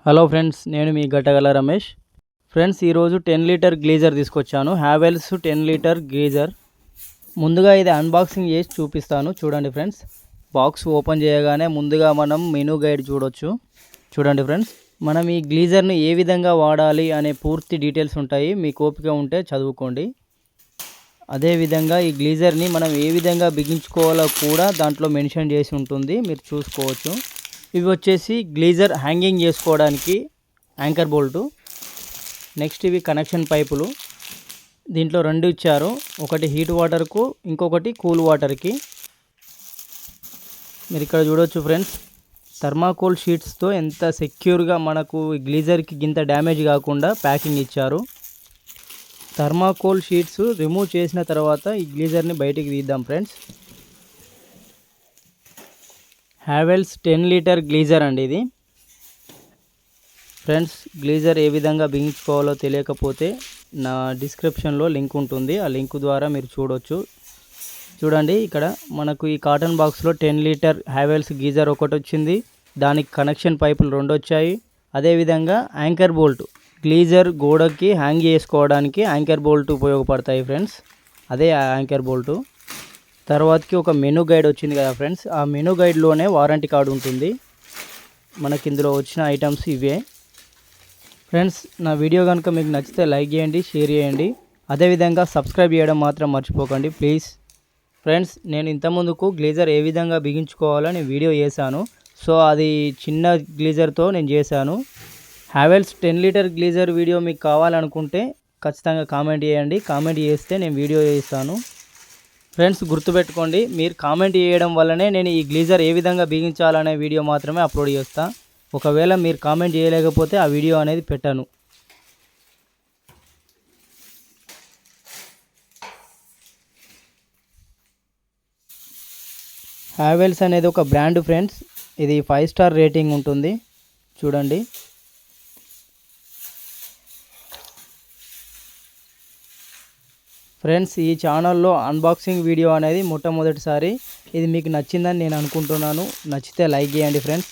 Hello friends, నేను మీ గట్టగల Ramesh. Friends, ఈరోజు 10 litre geyser తీసుకొచ్చాను. Havells 10 litre geyser. ముందుగా ఇది అన్బాక్సింగ్ చేసి చూపిస్తాను. చూడండి ఫ్రెండ్స్, బాక్స్ ఓపెన్ చేయగానే ముందుగా మనం మెనూ గైడ్ చూడొచ్చు. చూడండి ఫ్రెండ్స్, మనం ఈ గ్లీజర్ని ఏ విధంగా వాడాలి అనే పూర్తి డీటెయిల్స్ ఉంటాయి. మీకు ఓపిక ఉంటే చదువుకోండి. అదేవిధంగా ఈ గ్లీజర్ని మనం ఏ విధంగా బిగించుకోవాలో కూడా దాంట్లో మెన్షన్ చేసి ఉంటుంది, మీరు చూసుకోవచ్చు. ఇవి వచ్చేసి గ్లీజర్ హ్యాంగింగ్ చేసుకోవడానికి యాంకర్ బోల్టు. నెక్స్ట్ ఇవి కనెక్షన్ పైపులు. దీంట్లో రెండు ఇచ్చారు, ఒకటి హీట్ వాటర్కు, ఇంకొకటి కూల్ వాటర్కి. మీరు ఇక్కడ చూడవచ్చు ఫ్రెండ్స్, థర్మాకోల్ షీట్స్తో ఎంత సెక్యూర్గా మనకు గ్లీజర్కి గింత డ్యామేజ్ కాకుండా ప్యాకింగ్ ఇచ్చారు. థర్మాకోల్ షీట్స్ రిమూవ్ చేసిన తర్వాత ఈ గ్లీజర్ని బయటికి తీద్దాం ఫ్రెండ్స్. హ్యావెల్స్ 10 లీటర్ గ్లీజర్ అండి ఇది. ఫ్రెండ్స్, గ్లీజర్ ఏ విధంగా బిగించుకోవాలో తెలియకపోతే నా డిస్క్రిప్షన్లో లింక్ ఉంటుంది, ఆ లింక్ ద్వారా మీరు చూడవచ్చు. చూడండి, ఇక్కడ మనకు ఈ కాటన్ బాక్స్లో 10 లీటర్ హ్యావెల్స్ గీజర్ ఒకటి వచ్చింది, దానికి కనెక్షన్ పైపులు రెండు వచ్చాయి. అదేవిధంగా యాంకర్ బోల్ట్, గ్లీజర్ గోడకి హ్యాంగ్ చేసుకోవడానికి యాంకర్ బోల్ట్ ఉపయోగపడతాయి ఫ్రెండ్స్, అదే యాంకర్ బోల్టు. తర్వాతకి ఒక మెనూ గైడ్ వచ్చింది కదా ఫ్రెండ్స్, ఆ మెనూ గైడ్లోనే వారంటీ కార్డు ఉంటుంది. మనకి ఇందులో వచ్చిన ఐటమ్స్ ఇవే ఫ్రెండ్స్. నా వీడియో కనుక మీకు నచ్చితే లైక్ చేయండి, షేర్ చేయండి. అదేవిధంగా సబ్స్క్రైబ్ చేయడం మాత్రం మర్చిపోకండి ప్లీజ్. ఫ్రెండ్స్, నేను ఇంతకుముందుకు గ్లీజర్ ఏ విధంగా బిగించుకోవాలని వీడియో చేశాను. సో అది చిన్న గ్లీజర్తో నేను చేశాను. హ్యావెల్స్ 10 లీటర్ గ్లీజర్ వీడియో మీకు కావాలనుకుంటే ఖచ్చితంగా కామెంట్ చేయండి. కామెంట్ చేస్తే నేను వీడియో చేస్తాను. ఫ్రెండ్స్, గుర్తుపెట్టుకోండి, మీరు కామెంట్ చేయడం వల్లనే నేను ఈ గ్లీజర్ ఏ విధంగా బిగించాలనే వీడియో మాత్రమే అప్లోడ్ చేస్తాను. ఒకవేళ మీరు కామెంట్ చేయలేకపోతే ఆ వీడియో అనేది పెట్టను. హ్యావెల్స్ అనేది ఒక బ్రాండ్ ఫ్రెండ్స్, ఇది 5 స్టార్ రేటింగ్ ఉంటుంది. చూడండి, ఫ్రెండ్స్, ఈ ఛానల్లో అన్బాక్సింగ్ వీడియో అనేది మొట్టమొదటిసారి. ఇది మీకు నచ్చిందని నేను అనుకుంటున్నాను. నచ్చితే లైక్ చేయండి ఫ్రెండ్స్.